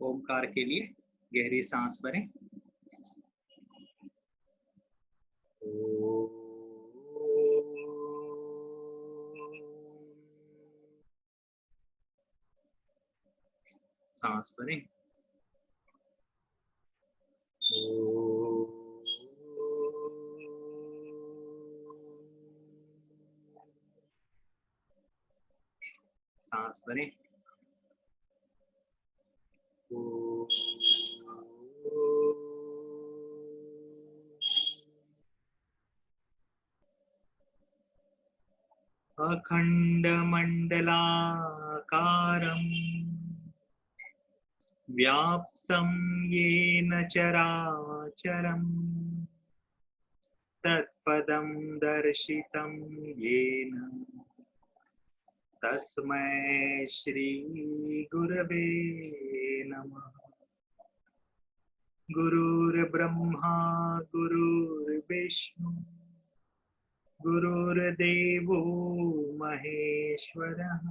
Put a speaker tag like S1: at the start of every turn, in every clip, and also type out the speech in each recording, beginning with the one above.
S1: ओमकार के लिए गहरी सांस भरें। सांस भरें। सांस भरें। अखण्डमण्डलाकारम् व्याप्तं येन चराचरम् तत्पदं दर्शितं येन तस्मै श्री गुरवे नमः। गुरुर्ब्रह्मा गुरुर्विष्णु गुरुर्देवो महेश्वरः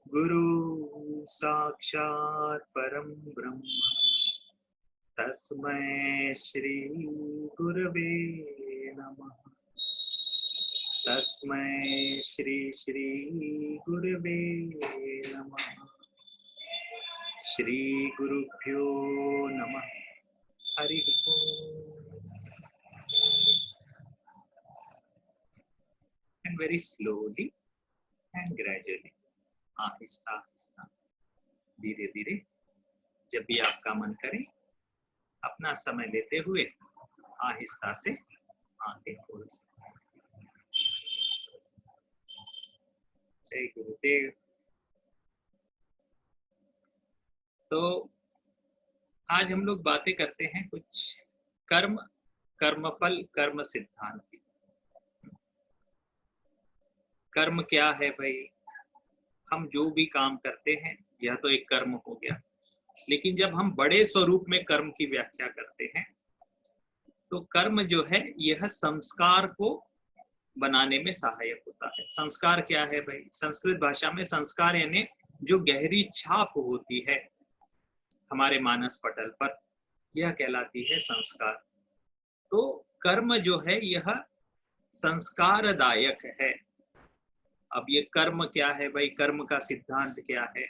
S1: गुरु साक्षात् परं ब्रह्म तस्मै श्री गुरवे नमः। तस्मै श्री श्री गुरवे नमः। श्री गुरुभ्यो नमः। हरि ओम। And very slowly and gradually, Aahista Aahista, धीरे धीरे, जब भी आपका मन करे अपना समय लेते हुए आहिस्ता से आंखें खोल सकते हैं। जय गुरुदेव। तो आज हम लोग बातें करते हैं कुछ कर्म, कर्मफल, कर्म सिद्धांत की। कर्म क्या है भाई? हम जो भी काम करते हैं यह तो एक कर्म हो गया, लेकिन जब हम बड़े स्वरूप में कर्म की व्याख्या करते हैं तो कर्म जो है यह संस्कार को बनाने में सहायक होता है। संस्कार क्या है भाई? संस्कृत भाषा में संस्कार यानी जो गहरी छाप होती है हमारे मानस पटल पर, यह कहलाती है संस्कार। तो कर्म जो है यह संस्कारदायक है। अब ये कर्म क्या है भाई? कर्म का सिद्धांत क्या है?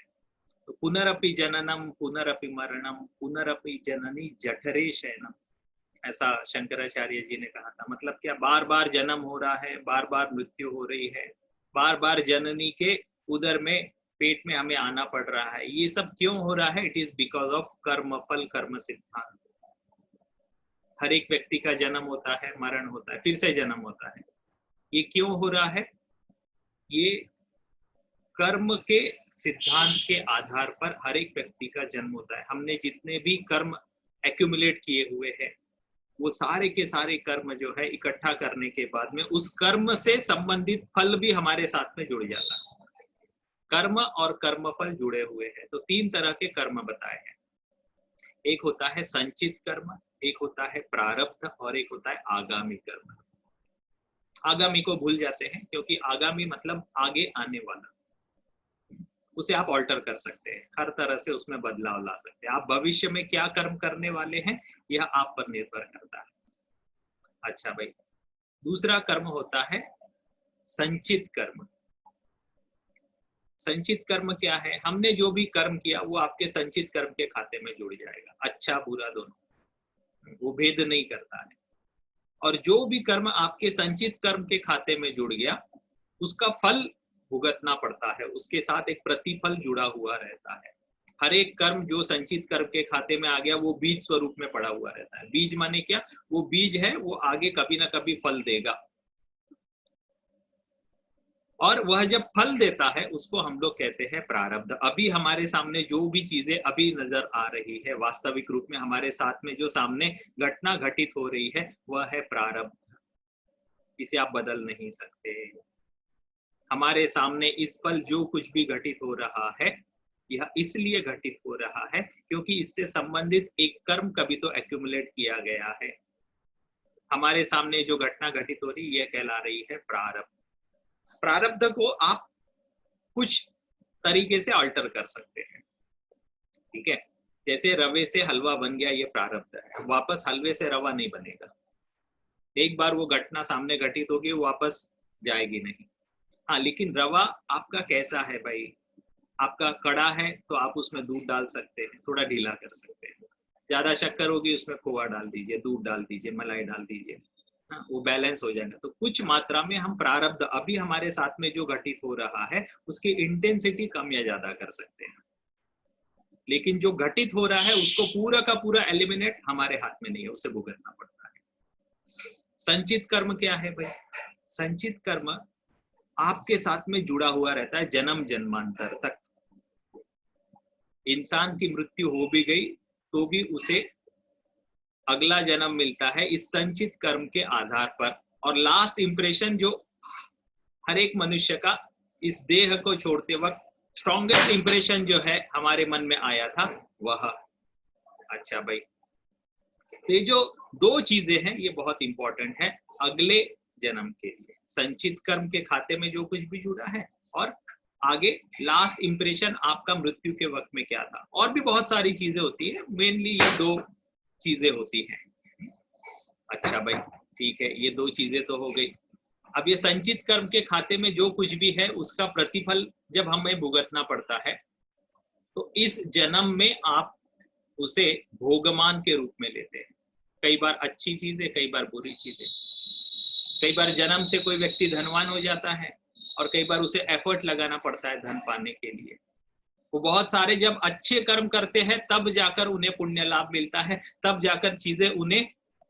S1: तो पुनरपि जननम पुनरपि मरणम पुनरपि जननी जठरे शयनम, ऐसा शंकराचार्य जी ने कहा था। मतलब क्या? बार बार जन्म हो रहा है, बार बार मृत्यु हो रही है, बार बार जननी के उदर में, पेट में हमें आना पड़ रहा है। ये सब क्यों हो रहा है? इट इज बिकॉज ऑफ कर्मफल कर्म सिद्धांत। हर एक व्यक्ति का जन्म होता है, मरण होता है, फिर से जन्म होता है। ये क्यों हो रहा है? ये कर्म के सिद्धांत के आधार पर हर एक व्यक्ति का जन्म होता है। हमने जितने भी कर्म एक्यूमुलेट किए हुए हैं वो सारे के सारे कर्म जो है इकट्ठा करने के बाद में उस कर्म से संबंधित फल भी हमारे साथ में जुड़ जाता है। कर्म और कर्मफल जुड़े हुए हैं। तो तीन तरह के कर्म बताए हैं। एक होता है संचित कर्म, एक होता है प्रारब्ध और एक होता है आगामी कर्म। आगामी को भूल जाते हैं क्योंकि आगामी मतलब आगे आने वाला, उसे आप ऑल्टर कर सकते हैं, हर तरह से उसमें बदलाव ला सकते हैं। आप भविष्य में क्या कर्म करने वाले हैं यह आप पर निर्भर करता है। अच्छा भाई, दूसरा कर्म होता है संचित कर्म। संचित कर्म क्या है? हमने जो भी कर्म किया वो आपके संचित कर्म के खाते में जुड़ जाएगा, अच्छा बुरा दोनों, वो भेद नहीं करता है। और जो भी कर्म आपके संचित कर्म के खाते में जुड़ गया उसका फल भुगतना पड़ता है, उसके साथ एक प्रतिफल जुड़ा हुआ रहता है। हर एक कर्म जो संचित कर्म के खाते में आ गया वो बीज स्वरूप में पड़ा हुआ रहता है। बीज माने क्या? वो बीज है, वो आगे कभी ना कभी फल देगा, और वह जब फल देता है उसको हम लोग कहते हैं प्रारब्ध। अभी हमारे सामने जो भी चीजें अभी नजर आ रही है वास्तविक रूप में हमारे साथ में जो सामने घटना घटित हो रही है वह है प्रारब्ध। इसे आप बदल नहीं सकते। हमारे सामने इस पल जो कुछ भी घटित हो रहा है यह इसलिए घटित हो रहा है क्योंकि इससे संबंधित एक कर्म कभी तो एक्यूमुलेट किया गया है। हमारे सामने जो घटना घटित हो रही है यह कहला रही है प्रारब्ध। प्रारब्ध को आप कुछ तरीके से अल्टर कर सकते हैं। ठीक है, जैसे रवे से हलवा बन गया, ये प्रारब्ध है, वापस हलवे से रवा नहीं बनेगा। एक बार वो घटना सामने घटित होगी, वो वापस जाएगी नहीं। हाँ, लेकिन रवा आपका कैसा है भाई, आपका कड़ा है तो आप उसमें दूध डाल सकते हैं, थोड़ा ढीला कर सकते हैं। ज्यादा शक्कर होगी उसमें खोआ डाल दीजिए, दूध डाल दीजिए, मलाई डाल दीजिए, हाँ, वो बैलेंस हो जाएगा। तो कुछ मात्रा में हम प्रारब्ध अभी हमारे साथ में जो घटित हो रहा है उसकी इंटेंसिटी कम या ज्यादा कर सकते हैं, लेकिन जो घटित हो रहा है उसको पूरा का पूरा एलिमिनेट हमारे हाथ में नहीं है, उसे भुगतना पड़ता है। संचित कर्म क्या है भाई? संचित कर्म आपके साथ में जुड़ा हुआ रहता है जन्म जन्मांतर तक। इंसान की मृत्यु हो भी गई तो भी उसे अगला जन्म मिलता है इस संचित कर्म के आधार पर। और लास्ट इंप्रेशन जो हर एक मनुष्य का इस देह को छोड़ते वक्त स्ट्रॉन्गेस्ट इंप्रेशन जो है हमारे मन में आया था वह, अच्छा भाई, तो ये जो दो चीजें हैं ये बहुत इंपॉर्टेंट है अगले जन्म के लिए। संचित कर्म के खाते में जो कुछ भी जुड़ा है, और आगे लास्ट इंप्रेशन आपका मृत्यु के वक्त में क्या था। और भी बहुत सारी चीजें होती है, मेनली ये दो चीजें होती हैं। अच्छा भाई, ठीक है, ये दो चीजें तो हो गई। अब ये संचित कर्म के खाते में जो कुछ भी है उसका प्रतिफल जब हमें भुगतना पड़ता है तो इस जन्म में आप उसे भोगमान के रूप में लेते हैं। कई बार अच्छी चीजें, कई बार बुरी चीजें। कई बार जन्म से कोई व्यक्ति धनवान हो जाता है और कई बार उसे एफर्ट लगाना पड़ता है धन पाने के लिए। वो बहुत सारे जब अच्छे कर्म करते हैं तब जाकर उन्हें पुण्य लाभ मिलता है, तब जाकर चीजें उन्हें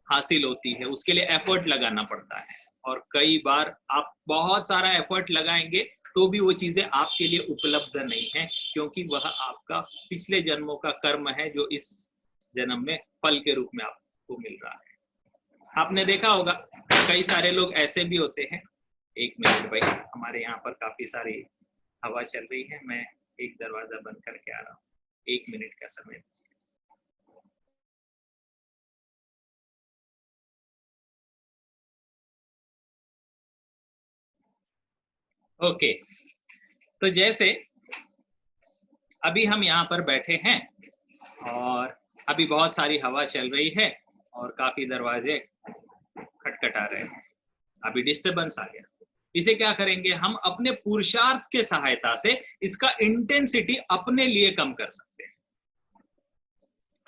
S1: हासिल होती है, उसके लिए एफर्ट लगाना पड़ता है। और कई बार आप बहुत सारा एफर्ट लगाएंगे तो भी वो चीजें आपके लिए उपलब्ध नहीं है, क्योंकि वह आपका पिछले जन्मों का कर्म है जो इस जन्म में फल के रूप में आपको मिल रहा है। आपने देखा होगा कई सारे लोग ऐसे भी होते हैं। एक मिनट भाई, हमारे यहाँ पर काफी सारी हवा चल रही है, मैं एक दरवाजा बंद करके आ रहा हूँ, 1 मिनट का समय दीजिए। ओके, तो जैसे अभी हम यहाँ पर बैठे हैं और अभी बहुत सारी हवा चल रही है और काफी दरवाजे खटखटा रहे हैं, अभी डिस्टरबेंस आ गया। इसे क्या करेंगे, हम अपने पुरुषार्थ के सहायता से इसका इंटेंसिटी अपने लिए कम कर सकते हैं।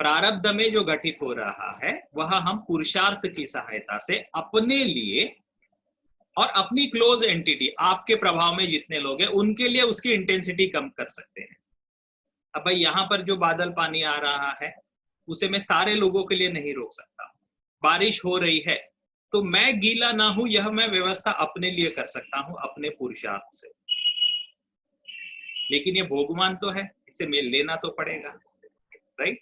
S1: प्रारब्ध में जो घटित हो रहा है वह हम पुरुषार्थ की सहायता से अपने लिए और अपनी क्लोज एंटिटी, आपके प्रभाव में जितने लोग हैं उनके लिए उसकी इंटेंसिटी कम कर सकते हैं। अब भाई यहाँ पर जो बादल पानी आ रहा है उसे मैं सारे लोगों के लिए नहीं रोक सकता। बारिश हो रही है तो मैं गीला ना हूं, यह मैं व्यवस्था अपने लिए कर सकता हूं अपने पुरुषार्थ से। लेकिन ये भोगवान तो है, इसे मेल लेना तो पड़ेगा, राइट।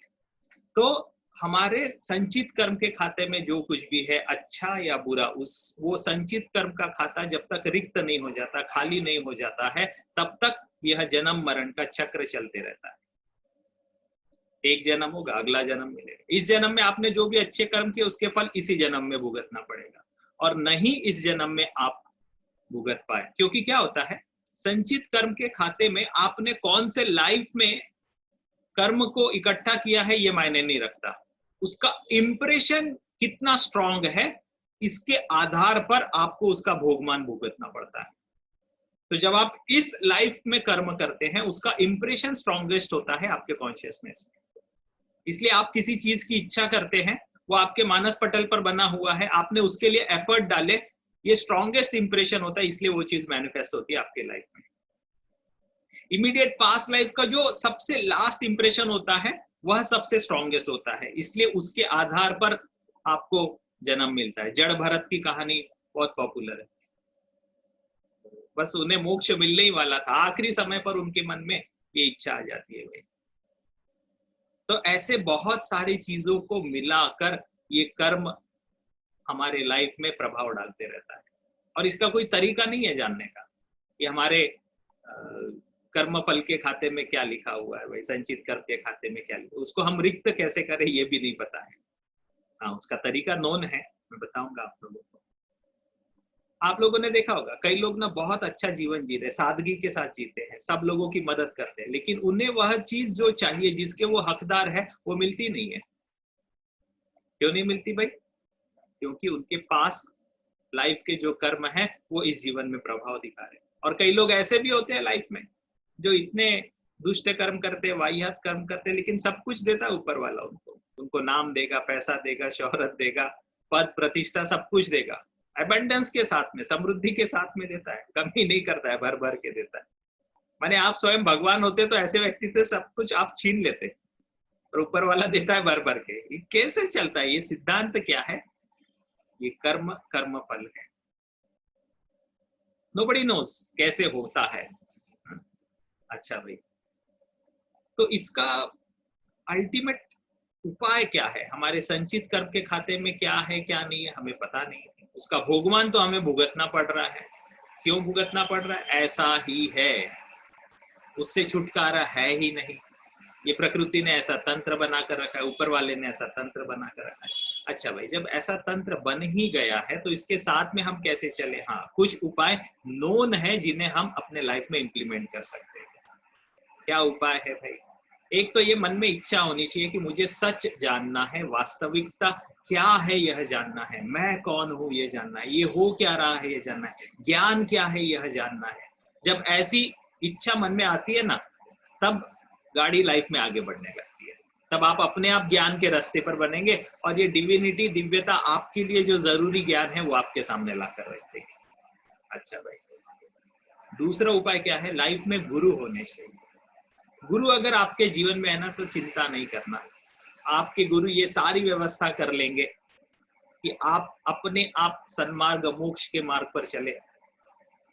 S1: तो हमारे संचित कर्म के खाते में जो कुछ भी है अच्छा या बुरा, उस वो संचित कर्म का खाता जब तक रिक्त नहीं हो जाता, खाली नहीं हो जाता है, तब तक यह जन्म मरण का चक्र चलते रहता है। एक जन्म होगा, अगला जन्म मिलेगा, इस जन्म में आपने जो भी अच्छे कर्म किए उसके फल इसी जन्म में भुगतना पड़ेगा, और नहीं इस जन्म में आप भुगत पाए। क्योंकि क्या होता है, संचित कर्म के खाते में आपने कौन से लाइफ में कर्म को इकट्ठा किया है ये मायने नहीं रखता, उसका इंप्रेशन कितना स्ट्रांग है इसके आधार पर आपको उसका भोगमान भुगतना पड़ता है। तो जब आप इस लाइफ में कर्म करते हैं उसका इंप्रेशन स्ट्रॉन्गेस्ट होता है आपके कॉन्शियसनेस में। इसलिए आप किसी चीज की इच्छा करते हैं, वो आपके मानस पटल पर बना हुआ है, आपने उसके लिए एफर्ट डाले, ये स्ट्रॉन्गेस्ट इंप्रेशन होता है, इसलिए वो चीज मैनिफेस्ट होती है आपके लाइफ में। इमीडिएट पास्ट लाइफ का जो सबसे लास्ट इंप्रेशन होता है वह सबसे स्ट्रॉन्गेस्ट होता है, इसलिए उसके आधार पर आपको जन्म मिलता है। जड़ भरत की कहानी बहुत पॉपुलर है, बस उन्हें मोक्ष मिलने ही वाला था, आखिरी समय पर उनके मन में ये इच्छा आ जाती है भाई। तो ऐसे बहुत सारी चीजों को मिलाकर ये कर्म हमारे लाइफ में प्रभाव डालते रहता है, और इसका कोई तरीका नहीं है जानने का कि हमारे कर्म फल के खाते में क्या लिखा हुआ है भाई, संचित कर्म के खाते में क्या लिखा, उसको हम रिक्त कैसे करें ये भी नहीं पता है। हाँ, उसका तरीका नोन है, मैं बताऊंगा आप लोगों को। आप लोगों ने देखा होगा कई लोग ना बहुत अच्छा जीवन जी रहे, सादगी के साथ जीते हैं, सब लोगों की मदद करते हैं, लेकिन उन्हें वह चीज जो चाहिए, जिसके वो हकदार है, वो मिलती नहीं है। क्यों नहीं मिलती भाई? क्योंकि उनके पास लाइफ के जो कर्म है वो इस जीवन में प्रभाव दिखा रहे हैं। और कई लोग ऐसे भी होते हैं लाइफ में जो इतने दुष्ट कर्म करते हैं, वाहियात कर्म करते हैं, लेकिन सब कुछ देता है ऊपर वाला उनको। उनको नाम देगा, पैसा देगा, शोहरत देगा, पद प्रतिष्ठा सब कुछ देगा, एबंडेंस के साथ में, समृद्धि के साथ में देता है, कमी नहीं करता है, भर भर के देता है। माने आप स्वयं भगवान होते तो ऐसे व्यक्ति से सब कुछ आप छीन लेते, और ऊपर वाला देता है भर भर के। ये कैसे चलता है? ये सिद्धांत क्या है? ये कर्म, कर्म फल है। नोबडी नोज कैसे होता है। अच्छा भाई, तो इसका अल्टीमेट उपाय क्या है? हमारे संचित कर्म के खाते में क्या है क्या नहीं है हमें पता नहीं है, उसका भोगमान तो हमें भुगतना पड़ रहा है। क्यों भुगतना पड़ रहा है? ऐसा ही है, उससे छुटकारा है ही नहीं। ये प्रकृति ने ऐसा तंत्र बना कर रखा है, ऊपर वाले ने ऐसा तंत्र बना कर रखा है। अच्छा भाई, जब ऐसा तंत्र बन ही गया है तो इसके साथ में हम कैसे चले? हाँ, कुछ उपाय नोन है जिन्हें हम अपने लाइफ में इंप्लीमेंट कर सकते हैं। क्या उपाय है भाई? एक तो ये मन में इच्छा होनी चाहिए कि मुझे सच जानना है, वास्तविकता क्या है यह जानना है, मैं कौन हूं ये जानना है, ये हो क्या रहा है ये जानना है, ज्ञान क्या है यह जानना है। जब ऐसी इच्छा मन में आती है ना, तब गाड़ी लाइफ में आगे बढ़ने लगती है। तब आप अपने आप ज्ञान के रास्ते पर बनेंगे, और ये डिविनिटी, दिव्यता आपके लिए जो जरूरी ज्ञान है वो आपके सामने लाकर रख देगी। अच्छा भाई, दूसरा उपाय क्या है? लाइफ में गुरु होने चाहिए। गुरु अगर आपके जीवन में है ना, तो चिंता नहीं करना। आपके गुरु ये सारी व्यवस्था कर लेंगे कि आप अपने आप सन्मार्ग, मोक्ष के मार्ग पर चले।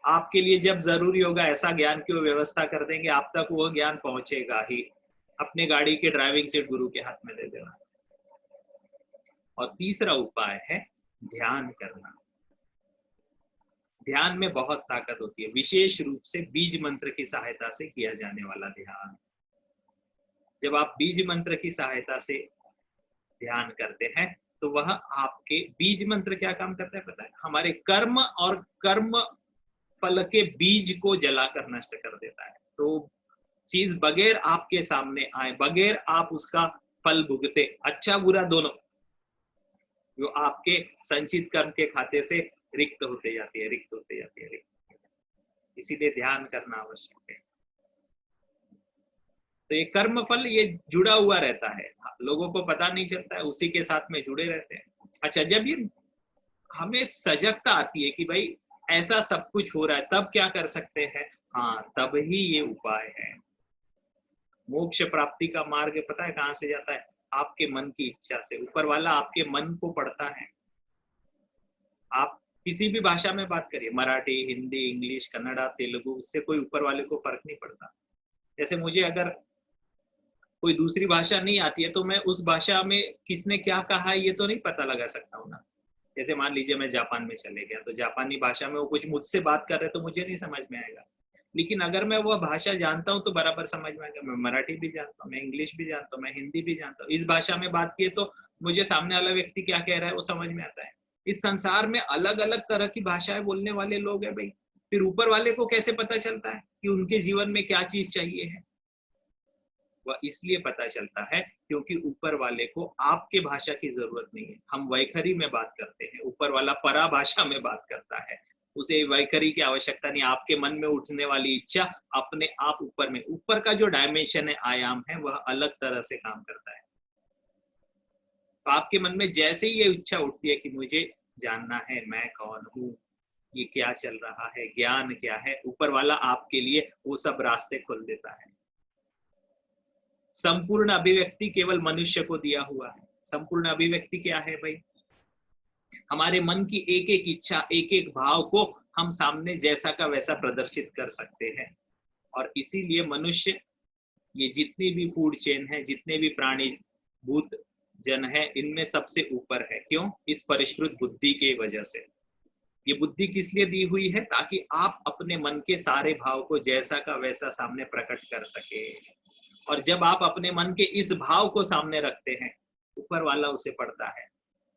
S1: आपके लिए जब जरूरी होगा ऐसा ज्ञान की वो व्यवस्था कर देंगे, आप तक वो ज्ञान पहुंचेगा ही। अपने गाड़ी के ड्राइविंग सीट गुरु के हाथ में दे देना। और तीसरा उपाय है ध्यान करना। ध्यान में बहुत ताकत होती है, विशेष रूप से बीज मंत्र की सहायता से किया जाने वाला ध्यान। जब आप बीज मंत्र की सहायता से ध्यान करते हैं तो वह आपके बीज मंत्र क्या काम करता है पता है? हमारे कर्म और कर्म फल के बीज को जलाकर नष्ट कर देता है। तो चीज बगैर आपके सामने आए, बगैर आप उसका फल भुगते, अच्छा बुरा दोनों, जो आपके संचित कर्म के खाते से रिक्त होते जाती है, रिक्त होते जाती है, रिक्त। इसीलिए ध्यान करना आवश्यक है। तो ये कर्म फल ये जुड़ा हुआ रहता है, लोगों को पता नहीं चलता है, उसी के साथ में जुड़े रहते हैं। अच्छा, जब ये हमें सजगता आती है कि भाई ऐसा सब कुछ हो रहा है, तब क्या कर सकते हैं? हाँ, तब ही ये उपाय है। मोक्ष प्राप्ति का मार्ग पता है कहाँ से जाता है? आपके मन की इच्छा से। ऊपर वाला आपके मन को पढ़ता है। आप किसी भी भाषा में बात करिए, मराठी, हिंदी, इंग्लिश, कन्नड़ा, तेलुगु, उससे कोई ऊपर वाले को फर्क नहीं पड़ता। जैसे मुझे अगर कोई दूसरी भाषा नहीं आती है तो मैं उस भाषा में किसने क्या कहा है ये तो नहीं पता लगा सकता हूँ ना। जैसे मान लीजिए मैं जापान में चले गया, तो जापानी भाषा में वो कुछ मुझसे बात कर रहे तो मुझे नहीं समझ में आएगा। लेकिन अगर मैं वह भाषा जानता हूँ तो बराबर समझ में आएगा। मैं मराठी भी जानता हूँ, मैं इंग्लिश भी जानता हूँ, मैं हिंदी भी जानता हूँ। इस भाषा में बात किए तो मुझे सामने वाला व्यक्ति क्या कह रहा है वो समझ में आता है। इस संसार में अलग अलग तरह की भाषाएं बोलने वाले लोग हैं भाई। फिर ऊपर वाले को कैसे पता चलता है कि उनके जीवन में क्या चीज चाहिए है? वह इसलिए पता चलता है क्योंकि ऊपर वाले को आपके भाषा की जरूरत नहीं है। हम वैखरी में बात करते हैं, ऊपर वाला परा भाषा में बात करता है। उसे वैखरी की आवश्यकता नहीं। आपके मन में उठने वाली इच्छा अपने आप ऊपर में, ऊपर का जो डायमेंशन है, आयाम है, वह अलग तरह से काम करता है। तो आपके मन में जैसे ही ये इच्छा उठती है कि मुझे जानना है मैं कौन हूँ, ये क्या चल रहा है, ज्ञान क्या है, ऊपर वाला आपके लिए वो सब रास्ते खोल देता है। संपूर्ण अभिव्यक्ति केवल मनुष्य को दिया हुआ है। संपूर्ण अभिव्यक्ति क्या है भाई? हमारे मन की एक एक इच्छा, एक एक भाव को हम सामने जैसा का वैसा प्रदर्शित कर सकते हैं। और इसीलिए मनुष्य, ये जितनी भी फूड चेन है, जितने भी प्राणी भूत जन है, इनमें सबसे ऊपर है। क्यों? इस परिष्कृत बुद्धि के वजह से। ये बुद्धि किस लिए दी हुई है? ताकि आप अपने मन के सारे भाव को जैसा का वैसा सामने प्रकट कर सके। और जब आप अपने मन के इस भाव को सामने रखते हैं, ऊपर वाला उसे पढ़ता है।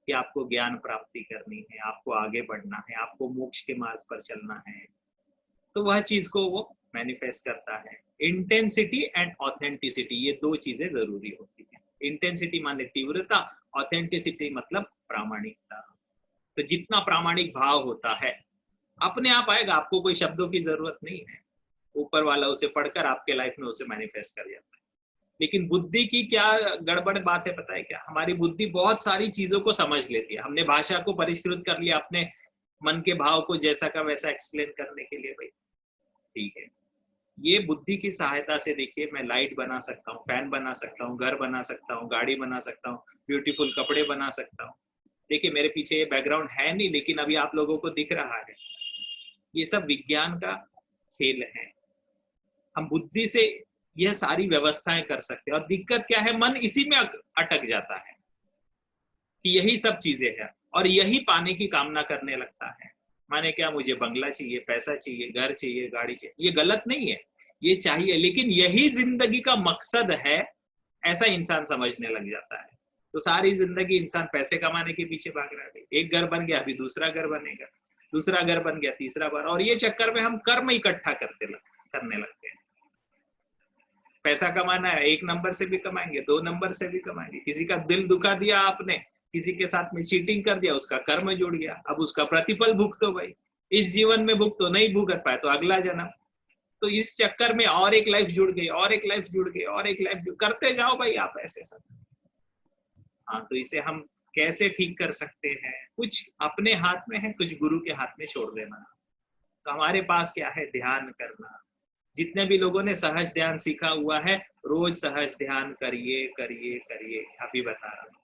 S1: कि आपको ज्ञान प्राप्ति करनी है, आपको आगे बढ़ना है, आपको मोक्ष के मार्ग पर चलना है, तो वह चीज को वो मैनिफेस्ट करता है। इंटेंसिटी एंड ऑथेंटिसिटी, ये दो चीजें जरूरी होती है। इंटेंसिटी माने तीव्रता, ऑथेंटिसिटी मतलब प्रामाणिकता। तो जितना प्रामाणिक भाव होता है अपने आप आएगा, आपको कोई शब्दों की जरूरत नहीं है, ऊपर वाला उसे पढ़कर आपके लाइफ में उसे मैनिफेस्ट कर जाता है। लेकिन बुद्धि की क्या गड़बड़ बात है पता है क्या? हमारी बुद्धि बहुत सारी चीजों को समझ लेती है, हमने भाषा को परिष्कृत कर लिया अपने मन के भाव को जैसा का वैसा एक्सप्लेन करने के लिए। भाई ठीक है, ये बुद्धि की सहायता से देखिए मैं लाइट बना सकता हूँ, फैन बना सकता हूँ, घर बना सकता हूँ, गाड़ी बना सकता हूँ, ब्यूटीफुल कपड़े बना सकता हूँ। देखिए मेरे पीछे ये बैकग्राउंड है नहीं, लेकिन अभी आप लोगों को दिख रहा है। ये सब विज्ञान का खेल है। हम बुद्धि से यह सारी व्यवस्थाएं कर सकते हैं, और दिक्कत क्या है, मन इसी में अटक जाता है कि यही सब चीजें हैं और यही पाने की कामना करने लगता है। माने क्या, मुझे बंगला चाहिए, पैसा चाहिए, घर चाहिए, गाड़ी चाहिए। ये गलत नहीं है, ये चाहिए, लेकिन यही जिंदगी का मकसद है, ऐसा इंसान समझने लग जाता है। तो सारी जिंदगी इंसान पैसे कमाने के पीछे भाग रहा है। एक घर बन गया, अभी दूसरा घर बनेगा, दूसरा घर बन गया, तीसरा बार, और ये चक्कर में हम कर्म इकट्ठा करने लगते हैं। पैसा कमाना है, एक नंबर से भी कमाएंगे, दो नंबर से भी कमाएंगे। किसी का दिल दुखा दिया आपने, किसी के साथ में चीटिंग कर दिया, उसका कर्म जुड़ गया, अब उसका प्रतिफल भुगतो भाई। इस जीवन में भुगतो, नहीं भुगत पाए तो अगला जन्म। तो इस चक्कर में और एक लाइफ जुड़ गई, और एक लाइफ जुड़ गई, और एक लाइफ करते जाओ भाई आप ऐसे सब। हाँ, तो इसे हम कैसे ठीक कर सकते हैं? कुछ अपने हाथ में है, कुछ गुरु के हाथ में छोड़ देना। तो हमारे पास क्या है? ध्यान करना। जितने भी लोगों ने सहज ध्यान सीखा हुआ है, रोज सहज ध्यान करिए करिए करिए, अभी बता रहा हूँ।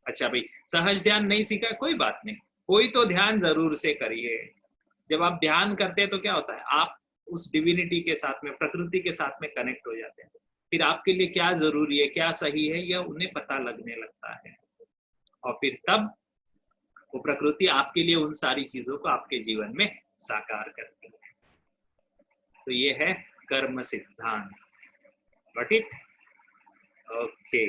S1: अच्छा भाई, सहज ध्यान नहीं सीखा, कोई बात नहीं, कोई तो ध्यान जरूर से करिए। जब आप ध्यान करते हैं तो क्या होता है, आप उस डिविनिटी के साथ में, प्रकृति के साथ में कनेक्ट हो जाते हैं। फिर आपके लिए क्या जरूरी है, क्या सही है, यह उन्हें पता लगने लगता है। और फिर तब वो प्रकृति आपके लिए उन सारी चीजों को आपके जीवन में साकार करती है। तो ये है कर्म सिद्धांत। Got it? ओके।